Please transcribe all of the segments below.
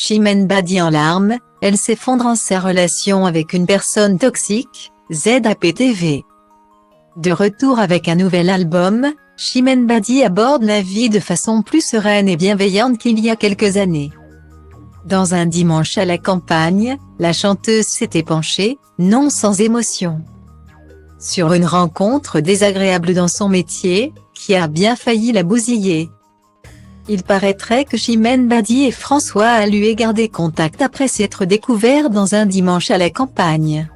Chimène Badi en larmes, elle s'effondre en sa relation avec une personne toxique, ZAPTV. De retour avec un nouvel album, Chimène Badi aborde la vie de façon plus sereine et bienveillante qu'il y a quelques années. Dans un dimanche à la campagne, la chanteuse s'était penchée, non sans émotion, sur une rencontre désagréable dans son métier, qui a bien failli la bousiller. Il paraîtrait que Chimène Badi et François Allu aient gardé contact après s'être découverts dans un dimanche à la campagne.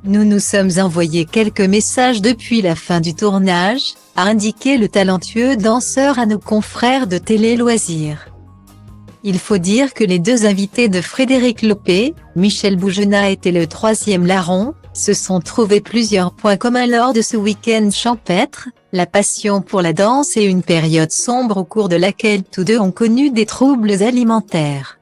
Nous nous sommes envoyé quelques messages depuis la fin du tournage, a indiqué le talentueux danseur à nos confrères de Télé Loisirs. Il faut dire que les deux invités de Frédéric Lopé, Michel Bougenat et le troisième larron, se sont trouvés plusieurs points communs lors de ce week-end champêtre, la passion pour la danse et une période sombre au cours de laquelle tous deux ont connu des troubles alimentaires.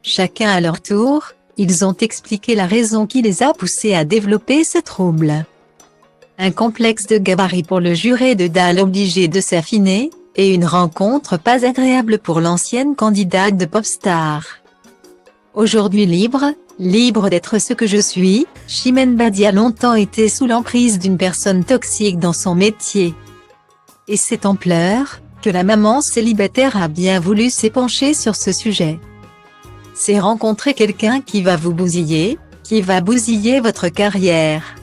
Chacun à leur tour, ils ont expliqué la raison qui les a poussés à développer ce trouble. Un complexe de gabarit pour le juré de Dalle obligé de s'affiner, et une rencontre pas agréable pour l'ancienne candidate de Popstar. Aujourd'hui libre d'être ce que je suis, Chimène Badi a longtemps été sous l'emprise d'une personne toxique dans son métier. Et c'est en pleurs, que la maman célibataire a bien voulu s'épancher sur ce sujet. C'est rencontrer quelqu'un qui va vous bousiller, qui va bousiller votre carrière,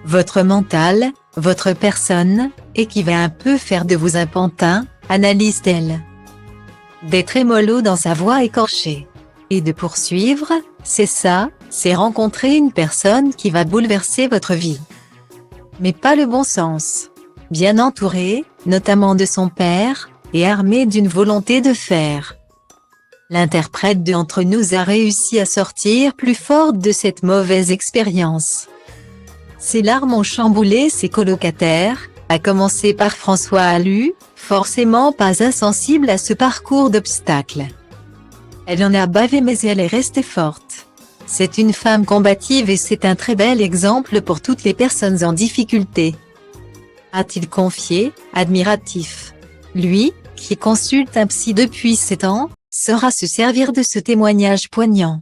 votre mental, votre personne, et qui va un peu faire de vous un pantin, analyse-t-elle. D'être émolo dans sa voix écorchée. Et de poursuivre, c'est ça, c'est rencontrer une personne qui va bouleverser votre vie. Mais pas le bon sens. Bien entouré, notamment de son père, et armé d'une volonté de faire. L'interprète de Entre nous a réussi à sortir plus forte de cette mauvaise expérience. Ses larmes ont chamboulé ses colocataires, à commencer par François Allu, forcément pas insensible à ce parcours d'obstacles. Elle en a bavé mais elle est restée forte. C'est une femme combative et c'est un très bel exemple pour toutes les personnes en difficulté. A-t-il confié, admiratif. Lui, qui consulte un psy depuis 7 ans, saura se servir de ce témoignage poignant.